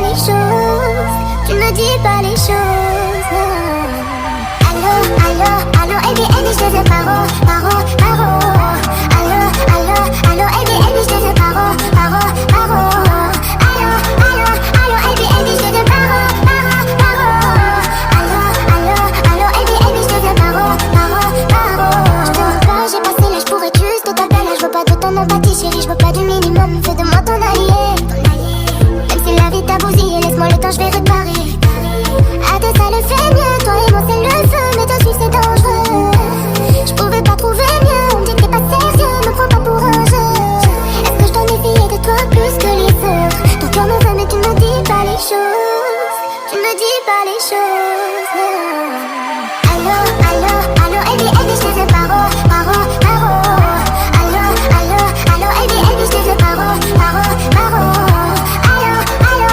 les choses, tu me dis pas les choses. Allô, allô, allô, baby, je te veux paro, paro, paro. Allô, allô, allô, baby, je te veux paro, paro, paro. Allô, allô, allô, baby, je te veux paro, paro, paro. Allô, allô, allô, baby, je te veux paro, paro, paro. Je te veux pas, j'ai passé l'âge pour être juste t'appeler là. Je veux pas de ton empathie, chérie, je veux pas du minimum. Fais de moi ton allié. Même si la vie t'a bousillé, laisse-moi le temps, je vais réparer. À deux ça le fait mieux, toi et moi c'est le feu, mais te suivre c'est dangereux. Je pouvais pas trouver mieux, on me dit que t'es pas sérieux, me prends pas pour un jeu. Est-ce que je dois méfier de toi plus que les autres? Ton cœur me veut mais tu me dis pas les choses, tu me dis pas les choses. Allô, allô, allô, baby, je te veux paro.